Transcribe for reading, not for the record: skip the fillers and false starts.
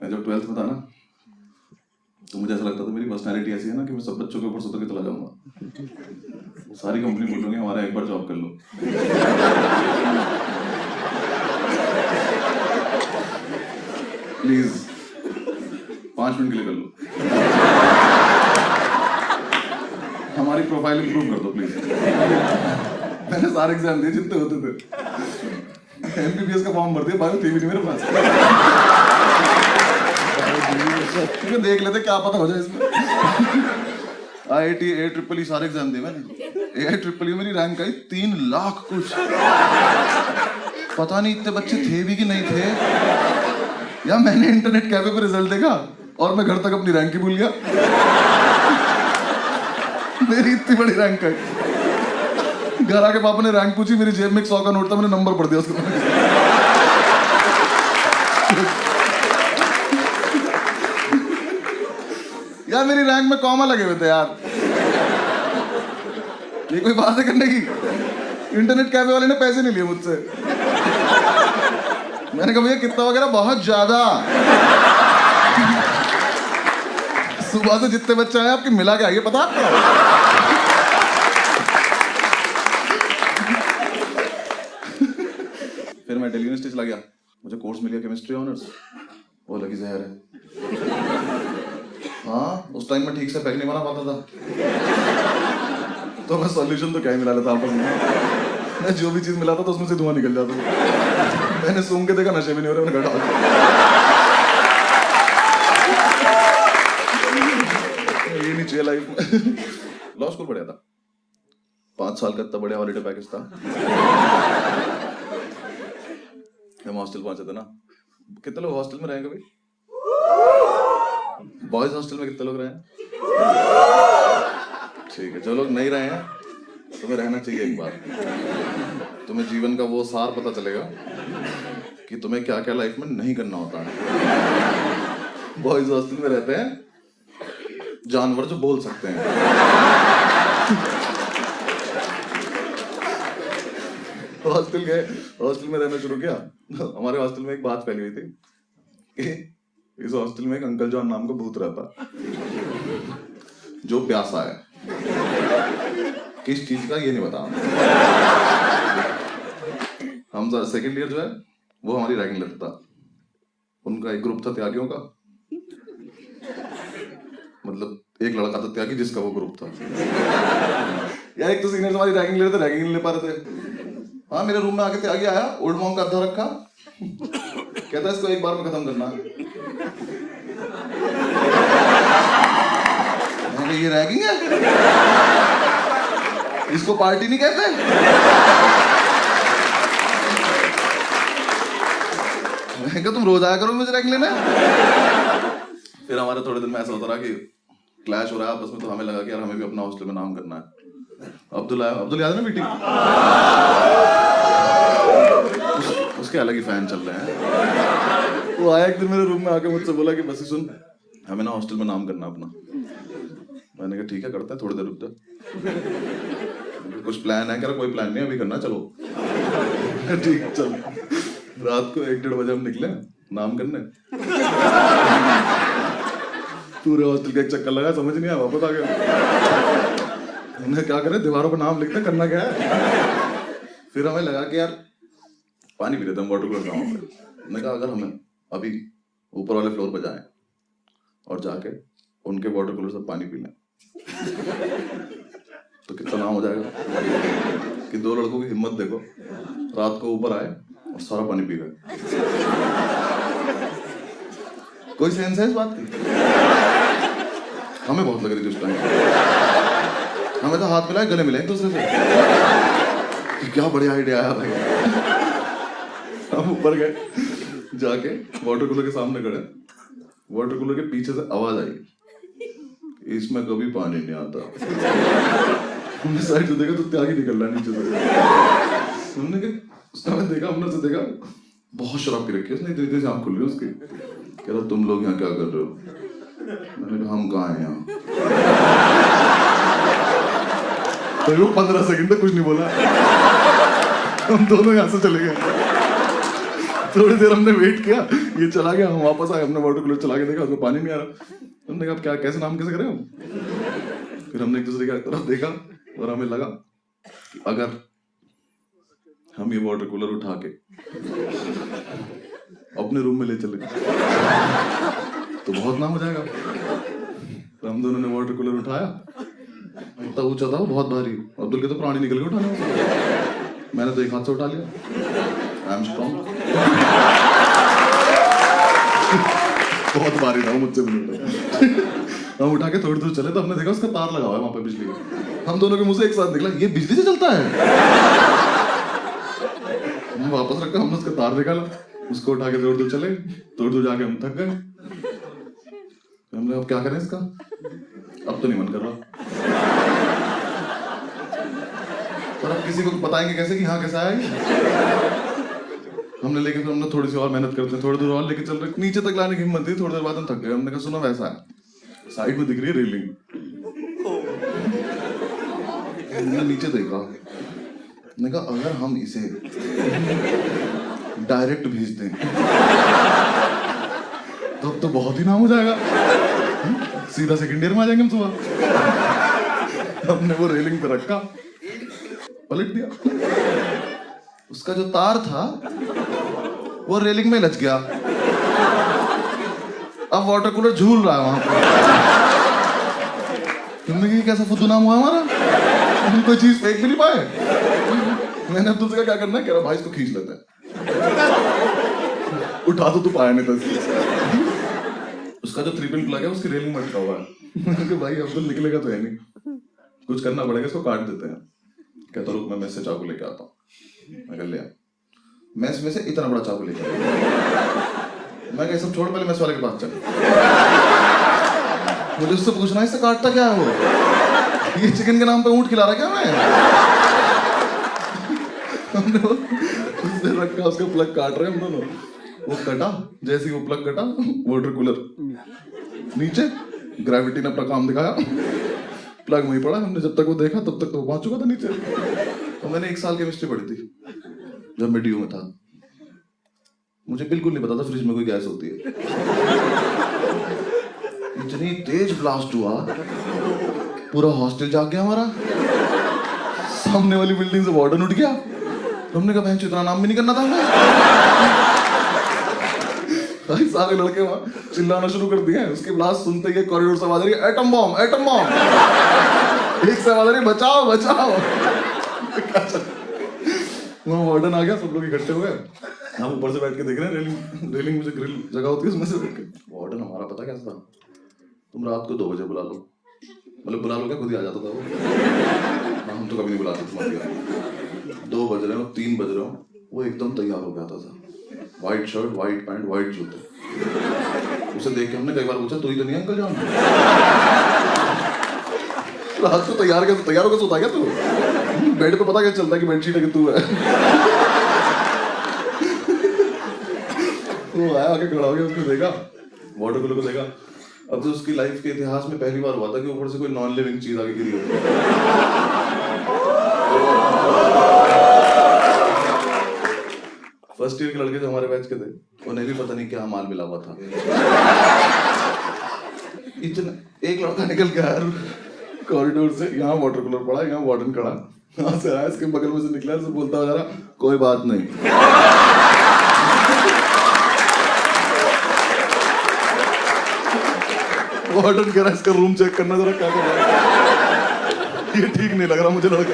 मैं जब 12th में था ना, तो मुझे ऐसा लगता था मेरी पर्सनैलिटी ऐसी है ना कि मैं सब बच्चों के ऊपर सुधर के चला जाऊंगा। सारी कंपनी बोल रही है हमारा एक बार जॉब कर लो। प्लीज 5 मिनट के लिए कर लो, हमारी प्रोफाइल इंप्रूव कर दो प्लीज। मैंने सारे एग्जाम दिए जितने होते थे, एमबीबीएस का फॉर्म भर दिया, बायो थी भी नहीं मेरे पास। देख लेते क्या पता हो जाए इसमें। IIT AEEE सारे एग्जाम दिए मैंने। AIEEE मेरी रैंक आई 3 लाख कुछ। पता नहीं इतने बच्चे थे भी कि नहीं थे। या मैंने इंटरनेट कैफे पे रिजल्ट देखा और मैं घर तक अपनी रैंक ही भूल गया। मेरी इतनी बड़ी रैंक आई। घर आके पापा ने रैंक पूछी, मेरी जेब में 100 का नोट था, मैंने नंबर पढ़ दिया उसको। यार मेरी रैंक में कॉमा लगे हुए थे यार। ये कोई बात है करने की? इंटरनेट कैफे वाले ने पैसे नहीं लिए मुझसे। मैंने कहा भैया कितना वगैरह? बहुत ज्यादा। सुबह से जितने बच्चे आए आपके मिला के आइए, पता आपको? फिर मैं दिल्ली यूनिवर्सिटी चला गया, मुझे कोर्स मिल गया केमिस्ट्री ऑनर्स। वो लगी जहर है। हाँ, उस टाइम में ठीक से पैक नहीं बना पाता था, तो मैं सॉल्यूशन तो क्या ही मिला लेता आपस में। मैं जो भी चीज मिलाता था उसमें से धुआं निकल जाता था। मैंने सूंघ के देखा, नशे भी नहीं हो रहे, मैंने घटा ये नहीं चाहिए लाइफ में। लॉ स्कूल पढ़ा था, 5 साल का इतना बढ़िया हॉलीडे पैकेज था। हम हॉस्टल पहुंचे थे ना। कितने लोग हॉस्टल में रहे कभी? बॉयज हॉस्टल में कितने लोग रहे हैं? ठीक है, जो लोग नहीं रहे हैं तुम्हें रहना चाहिए एक बार। तुम्हें जीवन का वो सार पता चलेगा कि तुम्हें क्या क्या लाइफ में नहीं करना होता है। बॉयज हॉस्टल में रहते हैं जानवर जो बोल सकते हैं। हॉस्टल में रहना शुरू किया। हमारे हॉस्टल में एक बात फैली हुई थी कि इस हॉस्टल में एक अंकल जॉन नाम का भूत रहता, जो प्यासा है। किस चीज का ये नहीं बता। हम सेकंड ईयर जो है वो हमारी रैगिंग लेता था। उनका एक ग्रुप था त्यागियों का, मतलब एक लड़का था त्यागी जिसका वो ग्रुप था। यार एक तो सीनियर हमारी रैगिंग ले रहे थे, रैगिंग नहीं ले पा रहे थे। हाँ, मेरे रूम में आके त्यागी आया, ओल्ड मॉन्क का अद्धा रखा, कहता इसको एक बार में खत्म करना है। ये रैगिंग है? इसको पार्टी नहीं कहते? मैं क्या तुम रोज आया करो मुझे रैगिंग लेने? फिर हमारे थोड़े दिन में ऐसा होता रहा कि क्लैश हो रहा है आपस में, तो हमें लगा कि यार हमें भी अपना हॉस्टल में नाम करना है। अब्दुल याद है ना मीटिंग? उसके अलग ही फैन चल रहे हैं। वो आया एक दिन मेरे रूम में आके मुझसे बोला कि बस सुन, हमें ना हॉस्टल में नाम करना अपना। मैंने कहा ठीक है करते हैं, थोड़ी देर रुक जा। कुछ प्लान है? कह रहा कोई प्लान नहीं, अभी करना, चलो। ठीक चल। रात को 1-1:30 बजे हम निकले नाम करने। पूरे हॉस्टल का एक चक्कर लगा, समझ नहीं आया, वापस आ गया। हमने क्या करे, दीवारों पर नाम लिखते, करना क्या है। फिर हमें लगा कि यार पानी पी लेते हम वाटर कूलर गाँव पे। मैंने कहा अगर हमें अभी ऊपर वाले फ्लोर पर जाएं और जाके उनके वाटर कूलर से पानी पी लें तो कितना नाम हो जाएगा कि 2 लड़कों की हिम्मत देखो, रात को ऊपर आए और सारा पानी पी गए। कोई सेंस है इस बात की? हमें बहुत लग रही थी उस टाइम। हमें तो हाथ मिलाए, गले मिले एक दूसरे से। क्या बढ़िया आइडिया आया भाई। हम ऊपर गए, जाके वाटर कूलर के सामने खड़े। वाटर कूलर के पीछे से आवाज आई, इसमें कभी पानी नहीं आता। हमने साइड से देखा तो त्यागी निकल रहा नीचे से। हमने देखा, हमने से देखा बहुत शराब पी रखी है उसने, इतनी आँख खुल रही है उसकी। कह रहा तुम लोग यहाँ क्या कर रहे हो? मैंने कहा हम कहाँ हैं यहाँ। तो वो 15 सेकंड तक कुछ नहीं बोला। हम दोनों यहाँ से चले गए। थोड़ी देर हमने वेट किया, ये चला गया, हम वापस आए, हमने वाटर कूलर चला के देखा, उसमें पानी नहीं आ रहा। हमने कहा क्या कैसे नाम कैसे करें हम? फिर हमने एक दूसरे की तरफ देखा और हमें लगा कि अगर हम ये वाटर कूलर उठा के अपने रूम में ले चले तो बहुत नाम हो जाएगा। तो हम दोनों ने वाटर कूलर उठाया, इतना ऊंचा था वो, बहुत भारी। अब्दुल के तो प्राणी निकल गए उठाने में, मैंने तो एक हाथ से उठा लिया। I am strong. बहुत भारी था, मुझसे भी नहीं। हम उठा के थोड़ी दूर चले तो हमने देखा उसका तार लगा हुआ है वहां पे बिजली का। हम दोनों के मुंह से एक साथ निकला, ये बिजली से चलता है। हम वापस रखा, हमने उसका तार निकाला, उसको उठा के थोड़ी दूर चले, थोड़ी दूर जाके हम थक गए। हमने अब क्या करें इसका, अब तो नहीं मन कर रहा। पर अब किसी को बताएंगे कैसे कि हाँ कैसा है। हमने लेके फिर हमने थोड़ी सी और मेहनत करते हैं, थोड़ी दूर और लेके चल रहे, नीचे तक लाने की हिम्मत थी, थोड़ी देर बाद हम थक गए। हमने कहा सुनो वैसा है, साइड में दिख रही है रेलिंग। हमने नीचे देखा, मैंने कहा अगर हम इसे डायरेक्ट भेज दें तो अब तो बहुत ही नाम हो जाएगा, सीधा सेकंड ईयर में आ जाएंगे हम सुबह। हमने वो रेलिंग पे रखा, पलट दिया, उसका जो तार था वो रेलिंग में लच गया। अब वाटर कूलर झूल रहा है वहां पर। तुमने कहा कैसा फुद्दू नाम हुआ हमारा, हम कोई चीज फेंक भी नहीं पाए। मैंने अब्दुल से कहा क्या करना है, कह रहा भाई इसको खींच लेते हैं। उठा तो तू पाया नहीं था। उसका जो 3 पिन प्लग है उसकी रेलिंग में अटका हुआ है। कि भाई अब्दुल निकलेगा तो है नहीं, कुछ करना पड़ेगा, इसको काट देते हैं। कहता रुक मैं मेस से चाकू लेके आता हूँ। मैं कर लिया, मेस में से इतना बड़ा चाकू लेके आया। मैं कह सब छोड़, पहले मेस वाले के पास चल, मुझे उससे पूछना इससे काटता क्या है वो, ये चिकन के नाम पे ऊंट खिला रहा क्या मैं। हमने उससे रखा, उसका प्लग काट रहे हम दोनों। वो कटा, जैसे ही वो प्लग कटा वाटर कूलर नीचे, ग्रेविटी ने अपना काम दिखाया, प्लग वहीं पड़ा। हमने जब तक वो देखा तब तक तो पहुंच चुका था नीचे। तो मैंने 1 साल केमिस्ट्री पढ़ी थी जब मैं DU में था। मुझे बिल्कुल नहीं पता था फ्रिज में कोई गैस होती है। इतनी तेज ब्लास्ट हुआ, पूरा हॉस्टल जाग गया हमारा। सामने वाली बिल्डिंग से वार्डन उठ गया। हमने कहा बहन इतना नाम भी नहीं करना था हमें। सारे लड़के वहां चिल्लाना शुरू कर दिए। उसकी ब्लास्ट सुनते ही कॉरिडोर से आवाज आ रही है एटम बॉम्ब, एटम बॉम्ब। एक से आवाज आ रही है बचाओ बचाओ। वहां वार्डन आ गया, सब लोग इकट्ठे हुए। हम ऊपर से बैठ के देख रहे हैं, रेलिंग में जो ग्रिल जगह होती है उसमें से बैठ के। वार्डन हमारा पता कैसा था, तुम रात को 2 बजे बुला लो, मतलब बुला लो क्या, खुद ही आ जाता था वो। हम तो कभी नहीं बुलाते तुम्हारे। 2 बज रहे हो, 3 बज रहे हो, वो एकदम तैयार हो जाता था। White shirt, white pant, white जूते। उसे देख के हमने कई बार पूछा तू ही तो नहीं अंकल जान। रात को तैयार होकर सोता क्या तू? बेड पे पता क्या चलता है कि बेडशीट है कि तू है। वो आया, आके खड़ा हो गया, उसको देखा, वाटर कूलर को देखा। अब तो उसकी लाइफ के इतिहास में पहली बार हुआ था कि ऊपर से कोई नॉन लिविंग चीज आगे गिरी हो। फर्स्ट ईयर के लड़के जो हमारे बैच के थे, उन्हें भी पता नहीं क्या माल मिला हुआ था। इतना एक लड़का निकल के आया कॉरिडोर से, यहाँ वाटर कूलर पड़ा, यहाँ वार्डन खड़ा, यहाँ से आया, इसके बगल में से निकला, से बोलता जा रहा कोई बात नहीं। वार्डन कह रहा इसका रूम चेक करना जरा, क्या कर रहा है, ये ठीक नहीं लग रहा मुझे लड़का।